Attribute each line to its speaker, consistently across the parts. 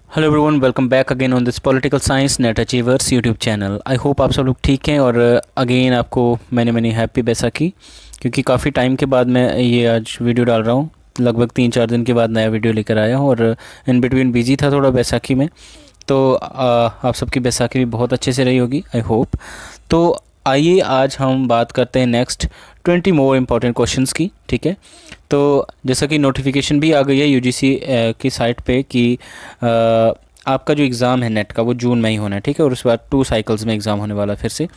Speaker 1: Hello everyone, welcome back again on this political science net achievers YouTube channel. I hope आप सब लोग ठीक हैं और अगेन आपको मैंने मैंने हैप्पी बैसाखी, क्योंकि काफ़ी टाइम के बाद मैं ये आज वीडियो डाल रहा हूँ। लगभग 3-4 दिन के बाद नया वीडियो लेकर आया हूँ और इन बिटवीन बिजी था थोड़ा बैसाखी में। तो आप सबकी बैसाखी भी बहुत अच्छे से रही होगी, आई होप। तो आइए आज हम बात करते हैं नेक्स्ट 20 मोर इम्पॉर्टेंट क्वेश्चंस की। ठीक है, तो जैसा कि नोटिफिकेशन भी आ गई है यूजीसी की साइट पे कि आपका जो एग्ज़ाम है नेट का वो जून में ही होना है। ठीक है, और उसके बाद 2 साइकिल्स में एग्ज़ाम होने वाला है फिर से।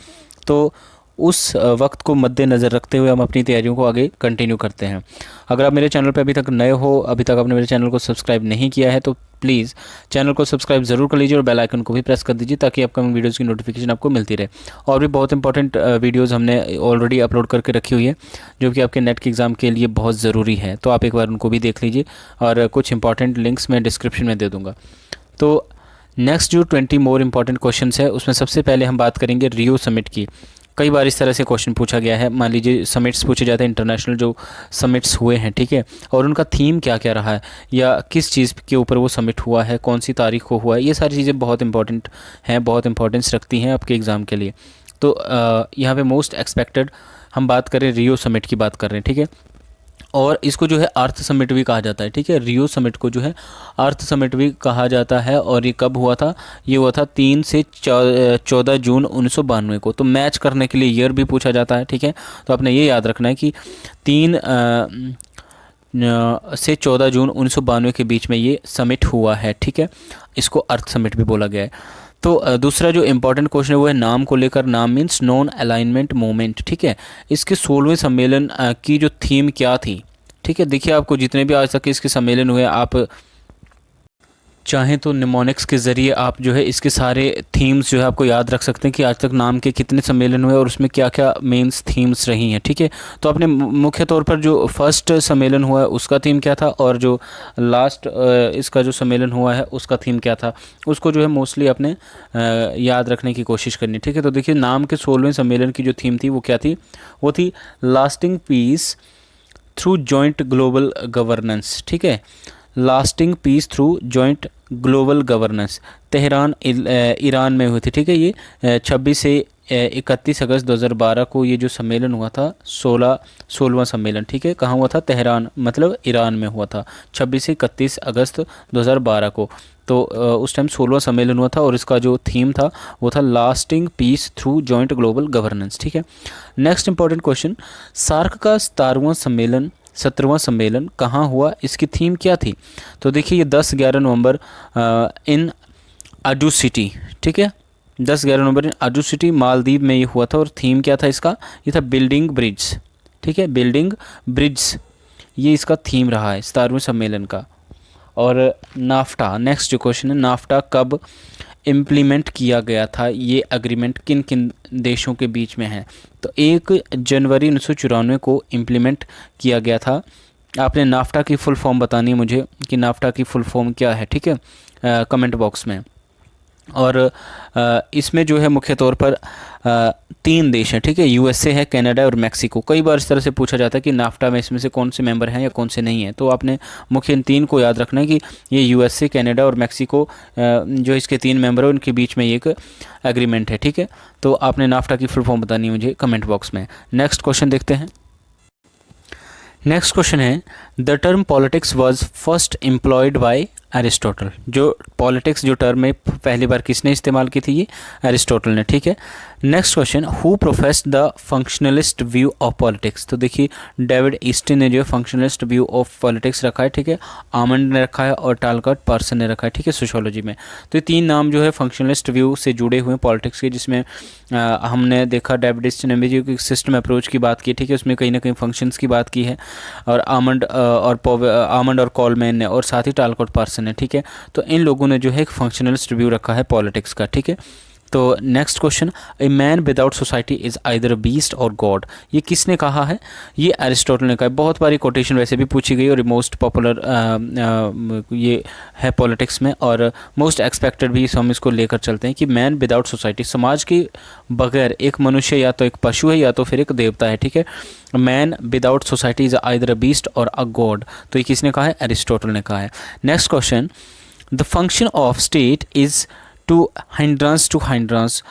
Speaker 1: तो उस वक्त को मद्देनज़र रखते हुए हम अपनी तैयारियों को आगे कंटिन्यू करते हैं। अगर आप मेरे चैनल पे अभी तक नए हो, अभी तक आपने मेरे चैनल को सब्सक्राइब नहीं किया है, तो प्लीज़ चैनल को सब्सक्राइब ज़रूर कर लीजिए और बेल आइकन को भी प्रेस कर दीजिए ताकि अपकमिंग वीडियोज़ की नोटिफिकेशन आपको मिलती रहे। और भी बहुत इंपॉर्टेंट वीडियोज़ हमने ऑलरेडी अपलोड करके रखी हुई है जो कि आपके नेट के एग्ज़ाम के लिए बहुत ज़रूरी है, तो आप एक बार उनको भी देख लीजिए और कुछ इंपॉर्टेंट लिंक्स मैं डिस्क्रिप्शन में दे दूँगा। तो नेक्स्ट जो 20 मोर इम्पॉर्टेंट क्वेश्चंस है उसमें सबसे पहले हम बात करेंगे रियो समिट की। कई बार इस तरह से क्वेश्चन पूछा गया है, मान लीजिए समिट्स पूछे जाते हैं, इंटरनेशनल जो समिट्स हुए हैं, ठीक है, और उनका थीम क्या क्या रहा है या किस चीज़ के ऊपर वो समिट हुआ है, कौन सी तारीख को हुआ है, ये सारी चीज़ें बहुत इंपॉर्टेंट हैं, बहुत इंपॉर्टेंस रखती हैं आपके एग्ज़ाम के लिए। तो यहाँ पे मोस्ट एक्सपेक्टेड हम बात करें रियो समिट की बात कर रहे हैं। ठीक है, और इसको जो है अर्थ समिट भी कहा जाता है। ठीक है, रियो समिट को जो है अर्थ समिट भी कहा जाता है। और ये कब हुआ था? ये हुआ था 3 से 14 जून 1992 को। तो मैच करने के लिए ईयर भी पूछा जाता है। ठीक है, तो आपने ये याद रखना है कि 3 से 14 जून 1992 के बीच में ये समिट हुआ है। ठीक है, इसको अर्थ समिट भी बोला गया है। तो दूसरा जो इम्पोर्टेंट क्वेश्चन है वो है नाम को लेकर। नाम मीन्स नॉन अलाइनमेंट मूवमेंट। ठीक है, इसके 16वें सम्मेलन की जो थीम क्या थी? ठीक है, देखिए आपको जितने भी आज तक इसके सम्मेलन हुए, आप चाहें तो निमोनिक्स के ज़रिए आप जो है इसके सारे थीम्स जो है आपको याद रख सकते हैं कि आज तक नाम के कितने सम्मेलन हुए और उसमें क्या क्या मेंस थीम्स रही हैं। ठीक है, तो आपने मुख्य तौर पर जो फर्स्ट सम्मेलन हुआ है उसका थीम क्या था और जो लास्ट इसका जो सम्मेलन हुआ है उसका थीम क्या था, उसको जो है मोस्टली अपने याद रखने की कोशिश करनी। ठीक है, तो देखिए नाम के 16वें सम्मेलन की जो थीम थी वो क्या थी? वो थी lasting peace through joint global governance. ठीक है, lasting peace through joint global governance, Tehran Iran में हुई थी। ठीक है, ये 26 से 31 अगस्त 2012 को ये जो सम्मेलन हुआ था 16वां सम्मेलन। ठीक है, कहाँ हुआ था? तेहरान मतलब ईरान में हुआ था 26 से 31 अगस्त 2012 को। तो उस टाइम 16वां सम्मेलन हुआ था और इसका जो थीम था वो था lasting peace through joint global governance. ठीक है, नेक्स्ट इंपॉर्टेंट क्वेश्चन, सार्क का 17वां सम्मेलन कहाँ हुआ? इसकी थीम क्या थी? तो देखिए ये 10-11 नवंबर इन अडू सिटी। ठीक है, 10-11 नवंबर इन अडू सिटी मालदीव में ये हुआ था और थीम क्या था इसका? ये था बिल्डिंग ब्रिड्ज। ठीक है, बिल्डिंग ब्रिड्ज ये इसका थीम रहा है 17वें सम्मेलन का। और नाफ्टा, नेक्स्ट जो क्वेश्चन है, नाफ्टा कब इम्प्लीमेंट किया गया था? ये अग्रीमेंट किन किन देशों के बीच में है? तो 1 जनवरी 1994 को इम्प्लीमेंट किया गया था। आपने नाफ्टा की फुल फॉर्म बतानी है मुझे कि नाफ्टा की फुल फॉर्म क्या है। ठीक है, कमेंट बॉक्स में। और इसमें जो है मुख्य तौर पर 3 देश हैं। ठीक है, यूएसए है, कनाडा और मेक्सिको। कई बार इस तरह से पूछा जाता है कि नाफ्टा में इसमें से कौन से मेंबर हैं या कौन से नहीं हैं, तो आपने मुख्य इन 3 को याद रखना है कि ये यूएसए, कनाडा और मेक्सिको जो इसके 3 मेंबर हैं उनके बीच में एक एग्रीमेंट है। ठीक है, तो आपने नाफ्टा की फुल फॉर्म बतानी है मुझे कमेंट बॉक्स में। नेक्स्ट क्वेश्चन देखते हैं। नेक्स्ट क्वेश्चन है, the term politics was first employed by Aristotle. जो पॉलिटिक्स जो टर्म है पहली बार किसने इस्तेमाल की थी? ये एरिस्टोटल ने। ठीक है, next question, who professed the functionalist view of politics. तो देखिए डेविड ईस्टन ने जो है फंक्शनलिस्ट व्यू ऑफ पॉलिटिक्स रखा है। ठीक है, आमंड ने रखा है और टालकट पार्सन ने रखा है। ठीक है, सोशियोलॉजी में। तो ये 3 नाम जो है फंक्शनलिस्ट व्यू से जुड़े हुए हैं पॉलिटिक्स के, जिसमें हमने देखा डेविड ईस्टन ने भी जो सिस्टम अप्रोच की बात की। ठीक है, उसमें कहीं ना कहीं फंक्शंस की बात की है, और आमंड और कॉलमैन ने, और साथ ही टालकट पार्सन ने। ठीक है, तो इन लोगों ने जो है एक फंक्शनलिस्ट व्यू रखा है पॉलिटिक्स का। ठीक है, तो next question, a man without society is either a beast और गॉड। ये किसने कहा है? ये एरिस्टोटल ने कहा है। बहुत बारी कोटेशन वैसे भी पूछी गई और मोस्ट पॉपुलर ये है पॉलिटिक्स में, और मोस्ट एक्सपेक्टेड भी हम इसको लेकर चलते हैं कि मैन विदाउट सोसाइटी, समाज के बगैर एक मनुष्य या तो एक पशु है या तो फिर एक देवता है। ठीक है, man without society is either a beast और अ गॉड। तो ये किसने कहा है? एरिस्टोटल ने कहा है। Next question, the function of state is to hindrance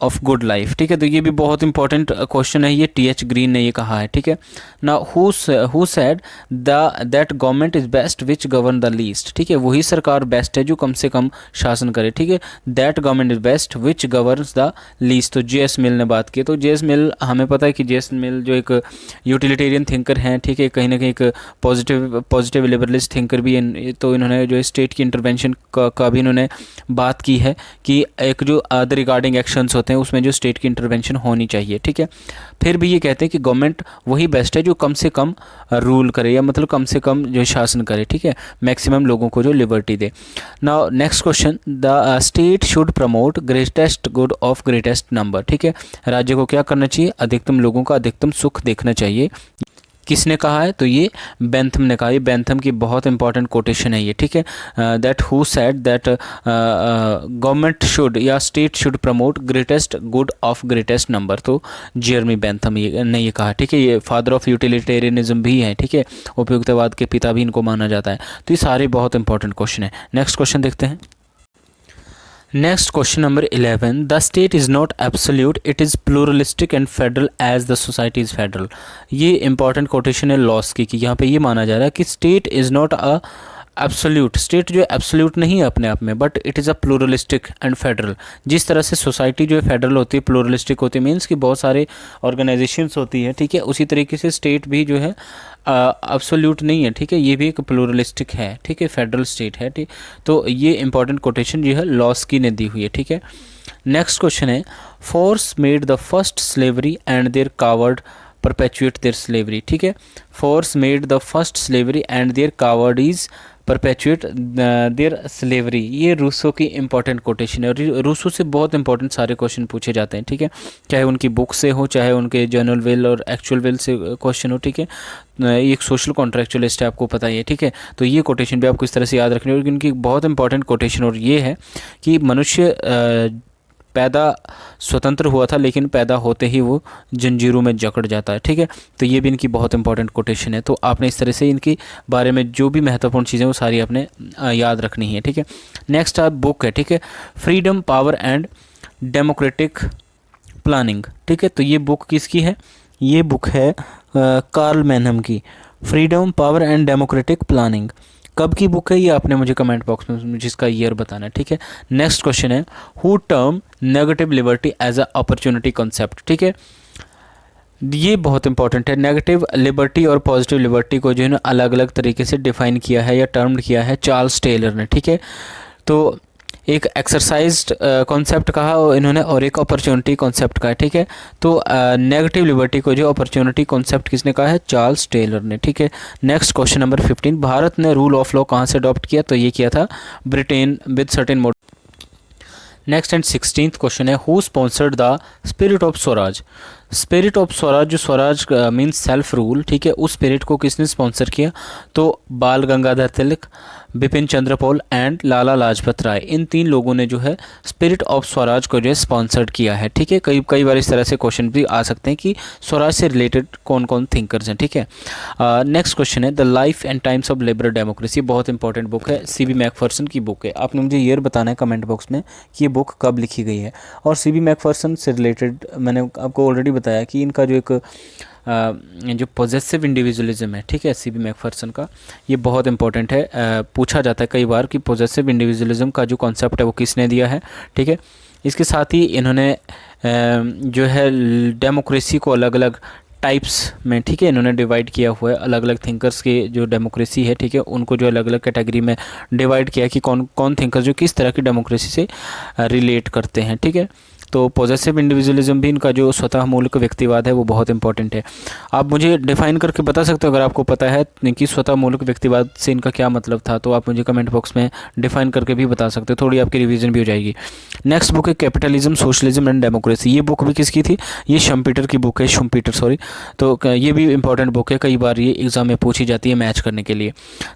Speaker 1: of good life, ठीक है। तो ये भी बहुत इंपॉर्टेंट क्वेश्चन है, ये टी.एच. ग्रीन ने ये कहा है, ठीक है ना। Who said that government is best which govern the least, ठीक है। वही सरकार बेस्ट है जो कम से कम शासन करे, ठीक है। That government is best which governs the least, तो जे.एस. मिल ने बात की। तो जे.एस. मिल, हमें पता है कि जे.एस. मिल जो एक यूटिलिटेरियन थिंकर हैं, ठीक है, कहीं ना कहीं एक पॉजिटिव लिबरलिस्ट थिंकर भी हैं। तो इन्होंने जो स्टेट की इंटरवेंशन का भी इन्होंने बात की है कि एक जो अदर रिगार्डिंग एक्शंस होते हैं उसमें जो स्टेट की इंटरवेंशन होनी चाहिए, ठीक है। फिर भी ये कहते हैं कि गवर्नमेंट वही बेस्ट है जो कम से कम रूल करे, या मतलब कम से कम जो शासन करे, ठीक है, मैक्सिमम लोगों को जो liberty they. Now next question, the state should promote greatest good of greatest number, ठीक है। राज्य को क्या करना चाहिए? अधिकतम लोगों का अधिकतम सुख देखना चाहिए। किसने कहा है? तो ये बेंथम ने कहा। ये बेंथम की बहुत इंपॉर्टेंट कोटेशन है ये, ठीक है। That who said that government should या state should promote greatest good of greatest number, तो जेरमी बेंथम ने ये कहा, ठीक है। ये फादर ऑफ यूटिलिटेरियनिज्म भी है, ठीक है, उपयुक्तवाद के पिता भी इनको माना जाता है। तो ये सारे बहुत इंपॉर्टेंट क्वेश्चन है। नेक्स्ट क्वेश्चन देखते हैं। Next question number 11, the state is not absolute, it is pluralistic and federal as the society is federal. ये इंपॉर्टेंट कोटेशन है लॉस की, कि यहाँ पे ये माना जा रहा है कि state is not a absolute, state जो है एब्सोल्यूट नहीं है अपने आप में, but it is a pluralistic and federal. जिस तरह से सोसाइटी जो है फेडरल होती है, प्लूरलिस्टिक होती है, मीन्स कि बहुत सारे ऑर्गेनाइजेशंस होती है, ठीक है, उसी तरीके से स्टेट भी जो है एब्सोल्यूट नहीं है, ठीक है, ये भी एक प्लूरलिस्टिक है, ठीक है, फेडरल स्टेट है, ठीक। तो ये इंपॉर्टेंट कोटेशन जो है लॉस्की ने दी हुई है, ठीक है। नेक्स्ट क्वेश्चन है, force made the first slavery and their coward perpetuate their slavery, ठीक है। Force made the first slavery and their cowardice perpetuate their slavery, ये रूसो की इंपॉर्टेंट कोटेशन है। और रूसो से बहुत इंपॉर्टेंट सारे क्वेश्चन पूछे जाते हैं, ठीक है, चाहे उनकी बुक से हो, चाहे उनके जर्नल विल और एक्चुअल विल से क्वेश्चन हो, ठीक है। ये एक सोशल कॉन्ट्रेक्चुअलिस्ट है, आपको पता ही है, ठीक है। तो ये कोटेशन भी आपको इस तरह से याद रखनी है। और इनकी बहुत इंपॉर्टेंट कोटेशन और ये है कि मनुष्य पैदा स्वतंत्र हुआ था, लेकिन पैदा होते ही वो जंजीरों में जकड़ जाता है, ठीक है। तो ये भी इनकी बहुत इंपॉर्टेंट कोटेशन है। तो आपने इस तरह से इनके बारे में जो भी महत्वपूर्ण चीज़ें वो सारी आपने याद रखनी है, ठीक है। नेक्स्ट आप बुक है, ठीक है, freedom power and democratic planning, ठीक है। तो ये बुक किसकी है? ये बुक है कार्ल मैनहम की, freedom power and democratic planning. कब की बुक है ये आपने मुझे कमेंट बॉक्स में मुझे इसका ईयर बताना है, ठीक है। नेक्स्ट क्वेश्चन है, who term negative liberty as a opportunity concept, ठीक है। ये बहुत इंपॉर्टेंट है। नेगेटिव लिबर्टी और पॉजिटिव लिबर्टी को जो है ना अलग अलग तरीके से डिफाइन किया है या टर्म्ड किया है चार्ल्स टेलर ने, ठीक है। तो एक एक्सरसाइज्ड कॉन्सेप्ट कहा इन्होंने और एक अपॉर्चुनिटी कॉन्सेप्ट कहा, ठीक है। तो नेगेटिव लिबर्टी को जो अपॉर्चुनिटी कॉन्सेप्ट किसने कहा है? चार्ल्स टेलर ने, ठीक है। नेक्स्ट क्वेश्चन नंबर 15, भारत ने रूल ऑफ लॉ कहाँ से अडॉप्ट किया? तो ये किया था Britain with certain mode. Next and 16th question है, who sponsored the spirit of swaraj? Spirit of swaraj, जो स्वराज मीन्स सेल्फ रूल, ठीक है, उस स्पिरिट को किसने स्पॉन्सर किया? तो बाल गंगाधर तिलक, बिपिन चंद्र पॉल एंड लाला लाजपत राय, इन 3 लोगों ने जो है स्पिरिट ऑफ स्वराज को जो है स्पॉन्सर्ड किया है, ठीक है। कई बार इस तरह से क्वेश्चन भी आ सकते हैं कि स्वराज से रिलेटेड कौन कौन थिंकर्स हैं, ठीक है। नेक्स्ट क्वेश्चन है, the life and times of liberal democracy, बहुत इंपॉर्टेंट बुक है, C.B. मैकफर्सन की बुक है। आपने मुझे ईयर बताना है कमेंट बॉक्स में कि ये बुक कब लिखी गई है। और C.B. मैकफर्सन से रिलेटेड मैंने आपको ऑलरेडी बताया कि इनका जो एक जो पॉजेसिव इंडिविजुअलिज्म है, ठीक है, C.B. मैकफर्सन का, ये बहुत इंपॉर्टेंट है। पूछा जाता है कई बार कि पॉजेसिव इंडिविजुअलिज्म का जो कॉन्सेप्ट है वो किसने दिया है, ठीक है। इसके साथ ही इन्होंने जो है डेमोक्रेसी को अलग अलग टाइप्स में, ठीक है, इन्होंने डिवाइड किया हुआ है। अलग अलग थिंकर्स के जो डेमोक्रेसी है, ठीक है, उनको जो अलग अलग कैटेगरी में डिवाइड किया कि कौन कौन थिंकर्स जो किस तरह की डेमोक्रेसी से रिलेट करते हैं, ठीक है। तो पॉजेसिव इंडिविजुअलिज्म भी इनका जो स्वतः मूलक व्यक्तिवाद है वो बहुत इंपॉर्टेंट है। आप मुझे डिफाइन करके बता सकते हो अगर आपको पता है कि स्वतः मूलक व्यक्तिवाद से इनका क्या मतलब था, तो आप मुझे कमेंट बॉक्स में डिफाइन करके भी बता सकते हो, थोड़ी आपकी रिवीजन भी हो जाएगी। नेक्स्ट बुक है कैपिटलिज्म, सोशलिज्म एंड डेमोक्रेसी। ये बुक भी किसकी थी? ये शम्पीटर की बुक है, शुम्पीटर सॉरी। तो ये भी इंपॉर्टेंट बुक है, कई बार ये एग्जाम में पूछी जाती है मैच करने के लिए।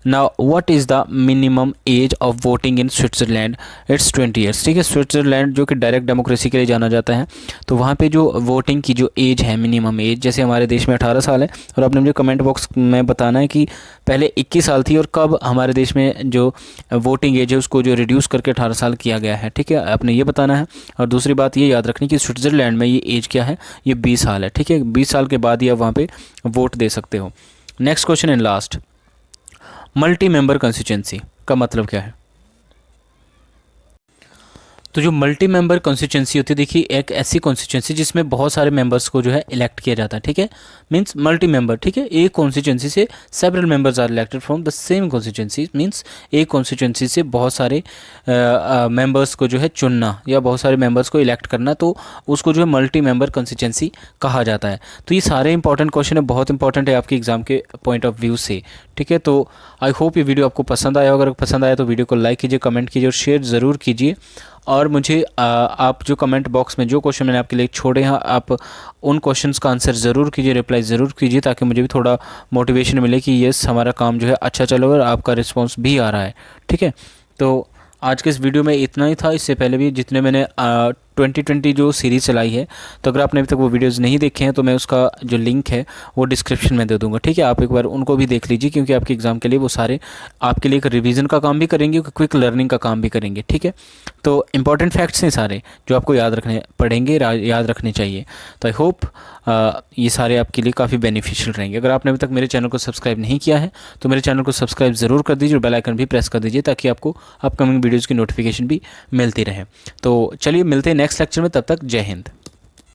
Speaker 1: Now what is the minimum age of voting in Switzerland? It's 20 years, ठीक है। स्विट्जरलैंड जो कि डायरेक्ट डेमोक्रेसी के लिए लिए जाना जाता है। तो वहाँ पे जो वोटिंग की जो एज है, मिनिमम एज, जैसे हमारे देश में 18 साल है, और आपने मुझे कमेंट बॉक्स में बताना है कि पहले 21 साल थी और कब हमारे देश में जो वोटिंग एज है उसको जो रिड्यूस करके 18 साल किया गया है, ठीक है, आपने ये बताना है। और दूसरी बात ये याद रखनी कि स्विट्ज़रलैंड में ये एज क्या है, ये 20 साल है, ठीक है, 20 साल के बाद ही आप वहाँ पे वोट दे सकते हो। Next question and last, multi member constituency का मतलब क्या है? तो जो मल्टी मेंबर कॉन्स्टिट्यूंसी होती है, देखिए एक ऐसी कॉन्स्टिट्यूंसी जिसमें बहुत सारे मेंबर्स को जो है इलेक्ट किया जाता है, ठीक है, मींस मल्टी मेंबर, ठीक है, एक कॉन्स्टिट्यूंसी से several members are elected from the same constituency, means एक कॉन्स्टिट्यूंसी से बहुत सारे मेंबर्स को जो है चुनना या बहुत सारे मेंबर्स को इलेक्ट करना, तो उसको जो है मल्टी मेंबर कॉन्स्टिट्यूंसी कहा जाता है। तो ये सारे इंपॉर्टेंट क्वेश्चन है, बहुत इंपॉर्टेंट है आपके एग्जाम के पॉइंट ऑफ व्यू से, ठीक है। तो आई होप ये वीडियो आपको पसंद आया, अगर पसंद आया तो वीडियो को लाइक कीजिए, कमेंट कीजिए और शेयर ज़रूर कीजिए। और मुझे आप जो कमेंट बॉक्स में जो क्वेश्चन मैंने आपके लिए छोड़े हैं, आप उन क्वेश्चंस का आंसर ज़रूर कीजिए, रिप्लाई ज़रूर कीजिए, ताकि मुझे भी थोड़ा मोटिवेशन मिले कि यस हमारा काम जो है अच्छा चल और आपका रिस्पांस भी आ रहा है, ठीक है। तो आज के इस वीडियो में इतना ही था। इससे पहले भी जितने मैंने 2020 जो सीरीज़ चलाई है, तो अगर आपने अभी तक वो वीडियोज़ नहीं देखे हैं तो मैं उसका जो लिंक है वो डिस्क्रिप्शन में दे दूंगा, ठीक है, आप एक बार उनको भी देख लीजिए, क्योंकि आपके एग्ज़ाम के लिए वो सारे आपके लिए एक रिवीजन का काम भी करेंगे, क्विक लर्निंग का काम भी करेंगे, ठीक है। तो इंपॉर्टेंट फैक्ट्स हैं सारे जो आपको याद रखने पड़ेंगे, याद रखने चाहिए। तो आई होप ये सारे आपके लिए काफ़ी बेनिफिशियल रहेंगे। अगर आपने अभी तक मेरे चैनल को सब्सक्राइब नहीं किया है तो मेरे चैनल को सब्सक्राइब ज़रूर कर दीजिए और बेल आइकन भी प्रेस कर दीजिए, ताकि आपको अपकमिंग वीडियोज़ की नोटिफिकेशन भी मिलती रहे। तो चलिए मिलते हैं नेक्स्ट लेक्चर में, तब तक जय हिंद।